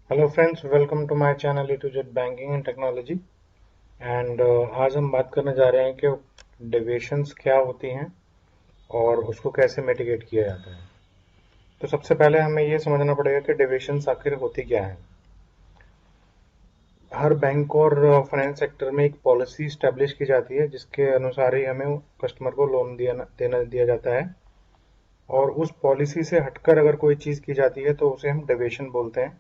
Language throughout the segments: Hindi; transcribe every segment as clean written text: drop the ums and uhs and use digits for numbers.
Hello friends, welcome to my channel A to Z banking and technology. And आज हम बात करने जा रहे हैं कि डेविएशंस क्या होती हैं और उसको कैसे मिटिगेट किया जाता है। तो सबसे पहले हमें ये समझना पड़ेगा कि डेविएशंस आखिर होती क्या है। हर बैंक और फाइनेंस सेक्टर में एक पॉलिसी स्टैब्लिश की जाती है जिसके अनुसार ही हमें कस्टमर को लोन दिया जाता है। और उस पॉलिसी से हटकर अगर कोई चीज़ की जाती है तो उसे हम डेविएशन बोलते हैं।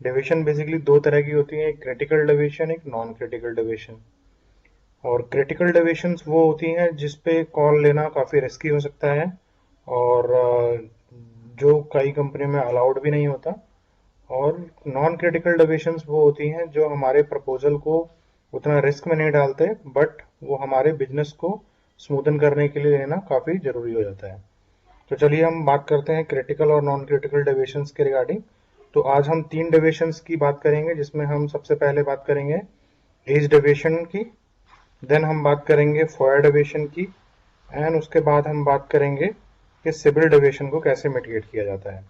डेविएशन बेसिकली दो तरह की होती है, एक क्रिटिकल डेविएशन, एक नॉन क्रिटिकल डेविएशन। और क्रिटिकल डेविएशंस वो होती हैं जिस पे कॉल लेना काफ़ी रिस्की हो सकता है और जो कई कंपनी में अलाउड भी नहीं होता। और नॉन क्रिटिकल डेविएशंस वो होती हैं जो हमारे प्रपोजल को उतना रिस्क में नहीं डालते, बट वो हमारे बिजनेस को स्मूथन करने के लिए लेना काफ़ी ज़रूरी हो जाता है। तो चलिए हम बात करते हैं क्रिटिकल और नॉन क्रिटिकल डेविएशंस के रिगार्डिंग। तो आज हम तीन डेविएशंस की बात करेंगे, जिसमें हम सबसे पहले बात करेंगे एज डेविएशन की, देन हम बात करेंगे फॉयर डेविएशन की, एंड उसके बाद हम बात करेंगे कि सिविल डेविएशन को कैसे मिटिगेट किया जाता है।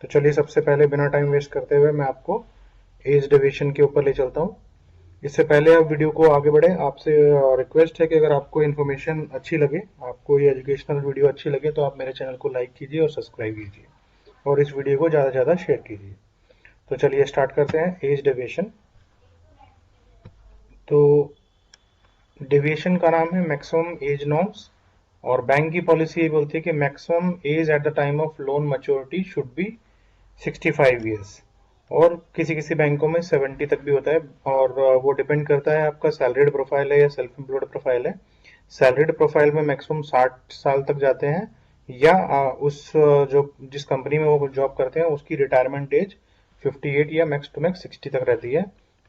तो चलिए सबसे पहले बिना टाइम वेस्ट करते हुए मैं आपको एज डेविएशन के ऊपर ले चलता हूँ। इससे पहले आप वीडियो को आगे बढ़े, आपसे रिक्वेस्ट है कि अगर आपको इन्फॉर्मेशन अच्छी लगे, आपको ये एजुकेशनल वीडियो अच्छी लगे, तो आप मेरे चैनल को लाइक कीजिए और सब्सक्राइब कीजिए और इस वीडियो को ज़्यादा से ज़्यादा शेयर कीजिए। तो चलिए स्टार्ट करते हैं एज डेविएशन। तो डेविएशन का नाम है मैक्सिमम एज नॉर्म्स, और बैंक की पॉलिसी ये बोलती है कि maximum age at the time of loan maturity should be 65 years. और किसी किसी बैंकों में 70 तक भी होता है। और वो डिपेंड करता है आपका सैलरीड प्रोफाइल है या सेल्फ एम्प्लॉयड प्रोफाइल है। सैलरीड प्रोफाइल में मैक्सिमम 60 साल तक जाते हैं, या जो जिस कंपनी में वो जॉब करते हैं उसकी रिटायरमेंट एज 58 या मैक्स टू मैक्स 60 तक रहती है।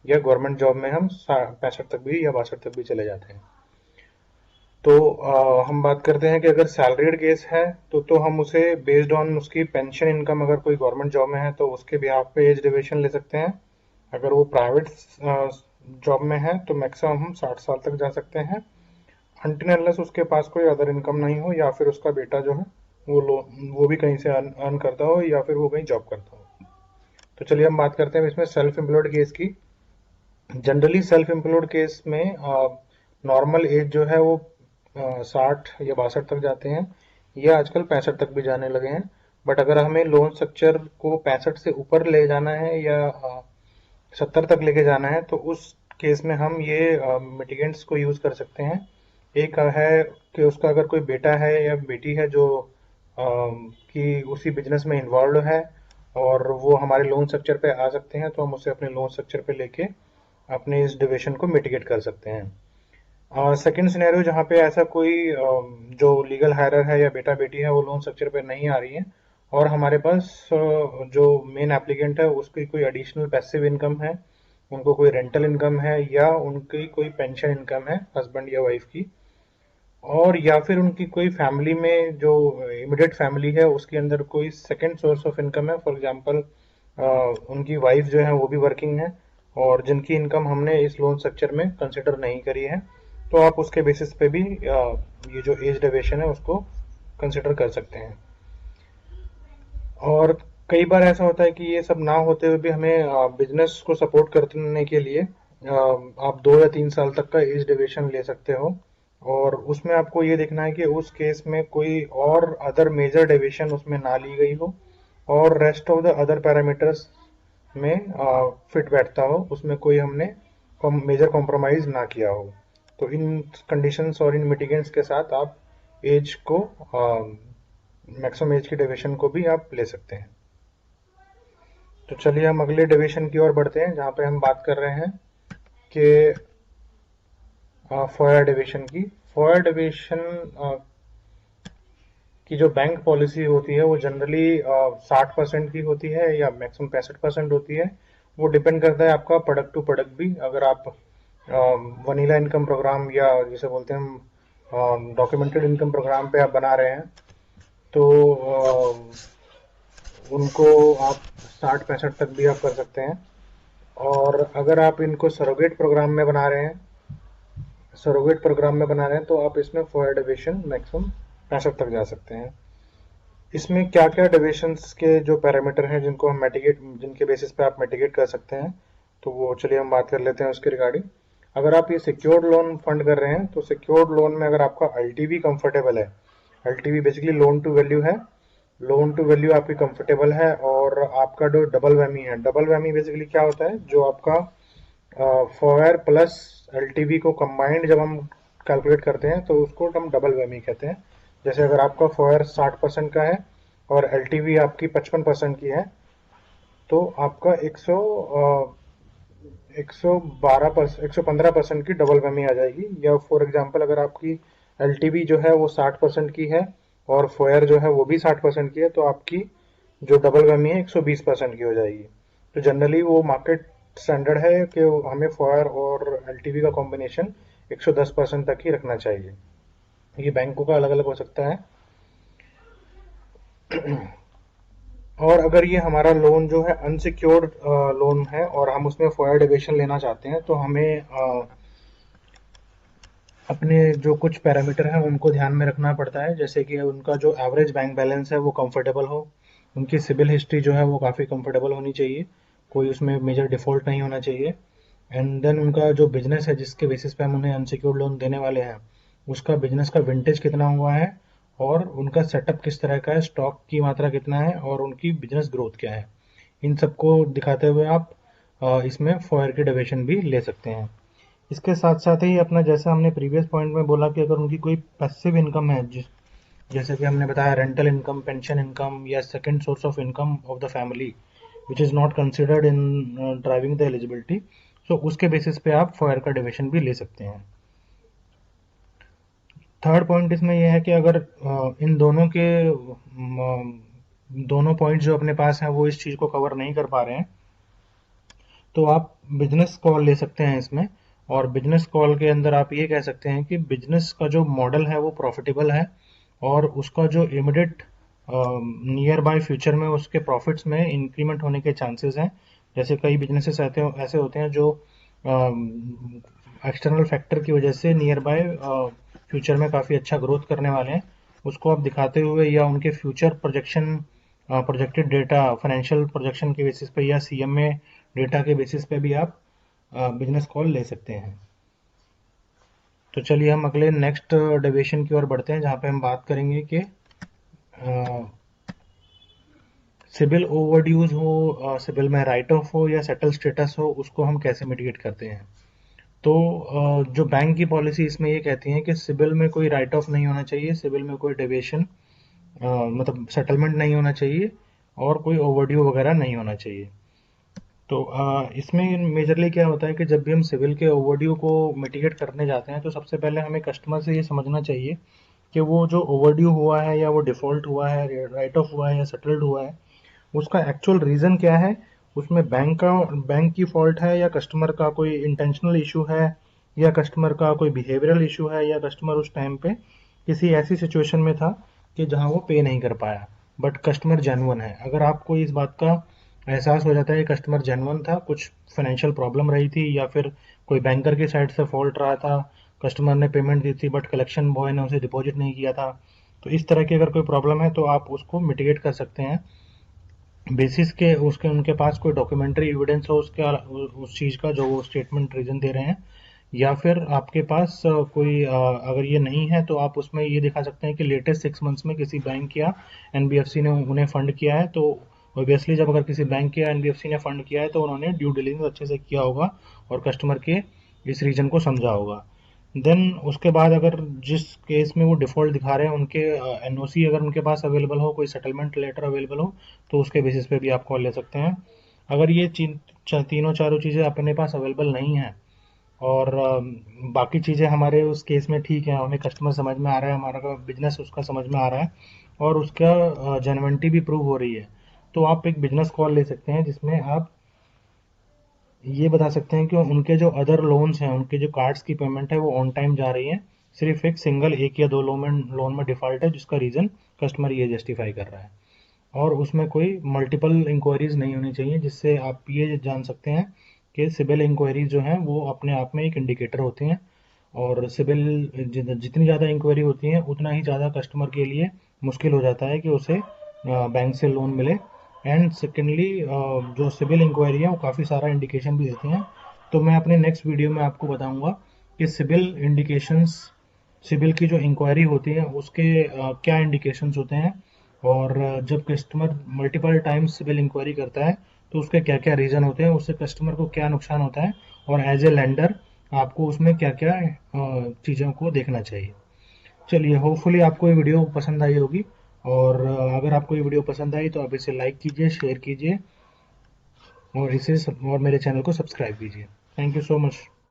या गवर्नमेंट जॉब में हम 65 तक भी या 62 तक भी चले जाते हैं। तो हम बात करते हैं कि अगर सैलरीड केस है तो हम उसे बेस्ड ऑन उसकी पेंशन इनकम, अगर कोई गवर्नमेंट जॉब में है तो उसके बिहाफ पे एज डिविएशन ले सकते हैं। अगर वो प्राइवेट जॉब में है तो मैक्सिमम हम 60 साल तक जा सकते हैं, अनटिल अनलेस उसके पास कोई अदर इनकम नहीं हो, या फिर उसका बेटा जो है वो भी कहीं से अर्न करता हो, या फिर वो कहीं जॉब करता हो। तो चलिए हम बात करते हैं इसमें सेल्फ एम्प्लॉयड केस की। जनरली सेल्फ एम्प्लॉयड केस में नॉर्मल एज जो है वो 60 या 62 तक जाते हैं, या आजकल 65 तक भी जाने लगे हैं। बट अगर हमें लोन स्ट्रक्चर को 65 से ऊपर ले जाना है या 70 तक लेके जाना है, तो उस केस में हम ये मिटिगेंट्स को यूज कर सकते हैं। एक है कि उसका अगर कोई बेटा है या बेटी है जो कि उसी बिजनेस में इन्वॉल्व है और वो हमारे लोन स्ट्रक्चर पे आ सकते हैं, तो हम उसे अपने लोन स्ट्रक्चर पे लेके अपने इस डिविएशन को मिटिगेट कर सकते हैं। सेकंड सिनेरियो जहाँ पे ऐसा कोई जो लीगल हायरर है या बेटा बेटी है वो लोन स्ट्रक्चर पे नहीं आ रही है, और हमारे पास जो मेन एप्लीकेंट है उसकी कोई एडिशनल पैसिव इनकम है, उनको कोई रेंटल इनकम है, या उनकी कोई पेंशन इनकम है हस्बैंड या वाइफ की, और या फिर उनकी कोई फैमिली में जो इमिडिएट फैमिली है उसके अंदर कोई सेकंड सोर्स ऑफ इनकम है। फॉर एग्जांपल उनकी वाइफ जो है वो भी वर्किंग है और जिनकी इनकम हमने इस लोन स्ट्रक्चर में कंसिडर नहीं करी है, तो आप उसके बेसिस पे भी ये जो एज डेविएशन है उसको कंसिडर कर सकते हैं। और कई बार ऐसा होता है कि ये सब ना होते हुए भी हमें बिजनेस को सपोर्ट करने के लिए आप 2 या 3 साल तक का एज डेविएशन ले सकते हो। और उसमें आपको ये देखना है कि उस केस में कोई और अदर मेजर डेविएशन उसमें ना ली गई हो और rest of the other parameters में फिट बैठता हो, उसमें कोई हमने मेजर कॉम्प्रोमाइज ना किया हो। तो इन कंडीशंस और इन मिटिगेंट्स के साथ आप एज को मैक्सिमम एज की डेविएशन को भी आप ले सकते हैं। तो चलिए हम अगले डेविएशन की ओर बढ़ते हैं, जहाँ पे हम बात कर रहे हैं कि फॉयर डेविएशन की। फॉयर डेविएशन की जो बैंक पॉलिसी होती है वो जनरली 60% की होती है या मैक्सिमम 65% होती है। वो डिपेंड करता है आपका प्रोडक्ट टू प्रोडक्ट भी। अगर आप वनीला इनकम प्रोग्राम या जिसे बोलते हैं डॉक्यूमेंटेड इनकम प्रोग्राम पे आप बना रहे हैं, तो उनको आप 60-65 तक भी आप कर सकते हैं। और अगर आप इनको सरोगेट प्रोग्राम में बना रहे हैं तो आप इसमें फॉर डेविएशन मैक्सिमम 65 तक जा सकते हैं। इसमें क्या क्या डेविएशंस के जो पैरामीटर हैं जिनको हम मिटिगेट जिनके बेसिस पे आप मिटिगेट कर सकते हैं, तो वो चलिए हम बात कर लेते हैं उसके रिगार्डिंग। अगर आप ये सिक्योर्ड लोन फंड कर रहे हैं तो सिक्योर्ड लोन में अगर आपका एलटीवी कंफर्टेबल है, LTV basically loan to value है, लोन टू वैल्यू आपकी कंफर्टेबल है, और आपका जो डबल वैमी है, डबल वैमी बेसिकली क्या होता है, जो आपका फॉयर प्लस एलटीवी को कंबाइंड जब हम कैलकुलेट करते हैं तो उसको हम डबल वैमी कहते हैं। जैसे अगर आपका फॉयर 60% का है और एलटीवी आपकी 55% की है, तो आपका 115% की डबल वैमी आ जाएगी। या फॉर एग्जांपल अगर आपकी एलटीवी जो है वो 60% की है और फोयर जो है वो भी 60% की है, तो आपकी जो डबल वैमी है 120% की हो जाएगी। तो जनरली वो मार्केट स्टैंडर्ड है कि हमें फोयर और एलटीवी का कॉम्बिनेशन 110% तक ही रखना चाहिए। ये बैंकों का अलग अलग हो सकता है। और अगर ये हमारा लोन जो है अनसिक्योर्ड लोन है और हम उसमें फोयर डेविएशन लेना चाहते हैं, तो हमें अपने जो कुछ पैरामीटर हैं उनको ध्यान में रखना पड़ता है। जैसे कि उनका जो एवरेज बैंक बैलेंस है वो कंफर्टेबल हो, उनकी सिबिल हिस्ट्री जो है वो काफ़ी कंफर्टेबल होनी चाहिए, कोई उसमें मेजर डिफ़ॉल्ट नहीं होना चाहिए। एंड देन उनका जो बिजनेस है जिसके बेसिस पे हम उन्हें अनसिक्योर्ड लोन देने वाले हैं, उसका बिजनेस का विंटेज कितना हुआ है, और उनका सेटअप किस तरह का है, स्टॉक की मात्रा कितना है, और उनकी बिजनेस ग्रोथ क्या है। इन सबको दिखाते हुए आप इसमें फॉयर की डेविएशन भी ले सकते हैं। इसके साथ साथ ही अपना, जैसा हमने प्रीवियस पॉइंट में बोला कि अगर उनकी कोई पैसिव इनकम है, जैसे कि हमने बताया रेंटल इनकम, पेंशन इनकम, या second source of income of the family which is not considered in driving the eligibility, so उसके बेसिस पे आप फायर का डिविजन भी ले सकते हैं। थर्ड पॉइंट इसमें यह है कि अगर इन दोनों के दोनों पॉइंट जो अपने पास हैं वो इस चीज़ को कवर नहीं कर पा रहे हैं, तो आप बिजनेस कॉल ले सकते हैं इसमें। और बिजनेस कॉल के अंदर आप ये कह सकते हैं कि बिजनेस का जो मॉडल है वो प्रॉफिटेबल है, और उसका जो इमिडिएट नियर बाय फ्यूचर में उसके प्रॉफिट्स में इंक्रीमेंट होने के चांसेस हैं। जैसे कई बिजनेसेस ऐसे होते हैं जो एक्सटर्नल फैक्टर की वजह से नियर बाय फ्यूचर में काफ़ी अच्छा ग्रोथ करने वाले हैं, उसको आप दिखाते हुए या उनके future projection, projected data financial projection के बेसिस पे या सीएमए डेटा के बेसिस पे भी आप बिजनेस कॉल ले सकते हैं। तो चलिए हम अगले नेक्स्ट डेविएशन की ओर बढ़ते हैं, जहाँ पे हम बात करेंगे कि सिबिल ओवरड्यूज हो, सिबिल में राइट ऑफ हो या सेटल स्टेटस हो, उसको हम कैसे मिटिगेट करते हैं। तो जो बैंक की पॉलिसी इसमें ये कहती है कि सिबिल में कोई राइट ऑफ नहीं होना चाहिए, सिबिल में कोई डेविएशन मतलब सेटलमेंट नहीं होना चाहिए, और कोई ओवरड्यू वगैरह नहीं होना चाहिए। तो इसमें मेजरली क्या होता है कि जब भी हम सिविल के ओवरड्यू को मिटिगेट करने जाते हैं, तो सबसे पहले हमें कस्टमर से ये समझना चाहिए कि वो जो ओवरड्यू हुआ है या वो डिफ़ॉल्ट हुआ है, राइट ऑफ हुआ है या सेटल्ड हुआ है, उसका एक्चुअल रीज़न क्या है। उसमें बैंक की फॉल्ट है, या कस्टमर का कोई इंटेंशनल इशू है, या कस्टमर का कोई बिहेवियरल इशू है, या कस्टमर उस टाइम पे किसी ऐसी सिचुएशन में था कि जहां वो पे नहीं कर पाया, बट कस्टमर जेन्युइन है। अगर आपको इस बात का एहसास हो जाता है कि कस्टमर जेन्युइन था, कुछ फाइनेंशियल प्रॉब्लम रही थी, या फिर कोई बैंकर की साइड से फॉल्ट रहा था, कस्टमर ने पेमेंट दी थी बट कलेक्शन बॉय ने उसे डिपॉजिट नहीं किया था, तो इस तरह की अगर कोई प्रॉब्लम है तो आप उसको मिटिगेट कर सकते हैं बेसिस के उसके उनके पास कोई डॉक्यूमेंट्री एविडेंस हो उसके उस चीज़ का जो वो स्टेटमेंट रीजन दे रहे हैं। या फिर आपके पास कोई अगर ये नहीं है तो आप उसमें ये दिखा सकते हैं कि लेटेस्ट 6 मंथ्स में किसी बैंक या एनबीएफसी ने उन्हें फंड किया है। तो ऑब्वियसली जब अगर किसी बैंक या एनबीएफसी ने फंड किया है तो उन्होंने ड्यू डिलिजेंस अच्छे से किया होगा और कस्टमर के इस रीजन को समझा होगा। देन उसके बाद अगर जिस केस में वो डिफ़ॉल्ट दिखा रहे हैं उनके एनओसी अगर उनके पास अवेलेबल हो, कोई सेटलमेंट लेटर अवेलेबल हो, तो उसके बेसिस पे भी आप कॉल ले सकते हैं। अगर ये तीनों चारों चीज़ें अपने पास अवेलेबल नहीं हैं, और बाकी चीज़ें हमारे उस केस में ठीक है, हमें कस्टमर समझ में आ रहा है, हमारा बिजनेस उसका समझ में आ रहा है, और उसका जेन्युइनिटी भी प्रूव हो रही है, तो आप एक बिजनेस कॉल ले सकते हैं जिसमें आप ये बता सकते हैं कि उनके जो अदर लोन्स हैं, उनके जो कार्ड्स की पेमेंट है वो ऑन टाइम जा रही है। सिर्फ एक या दो लोन में डिफ़ॉल्ट है जिसका रीज़न कस्टमर ये जस्टिफाई कर रहा है, और उसमें कोई मल्टीपल इंक्वायरीज नहीं होनी चाहिए, जिससे आप ये जान सकते हैं कि सिबिल इंक्वायरीज जो हैं वो अपने आप में एक इंडिकेटर होते हैं। और सिबिल जितनी ज़्यादा इंक्वायरी होती है उतना ही ज़्यादा कस्टमर के लिए मुश्किल हो जाता है कि उसे बैंक से लोन मिले। एंड सेकेंडली जो सिविल इंक्वायरी है वो काफ़ी सारा इंडिकेशन भी देती हैं। तो मैं अपने नेक्स्ट वीडियो में आपको बताऊंगा कि सिविल इंडिकेशंस, सिविल की जो इंक्वायरी होती है उसके क्या इंडिकेशंस होते हैं, और जब customer multiple times CIBIL enquiry करता है तो उसके क्या क्या रीज़न होते हैं, उससे कस्टमर को क्या नुकसान होता है, और एज ए लेंडर आपको उसमें क्या क्या चीज़ों को देखना चाहिए। चलिए, होपफुली आपको ये वीडियो पसंद आई होगी, और अगर आपको ये वीडियो पसंद आई तो आप इसे लाइक कीजिए, शेयर कीजिए, और मेरे चैनल को सब्सक्राइब कीजिए। Thank you so much.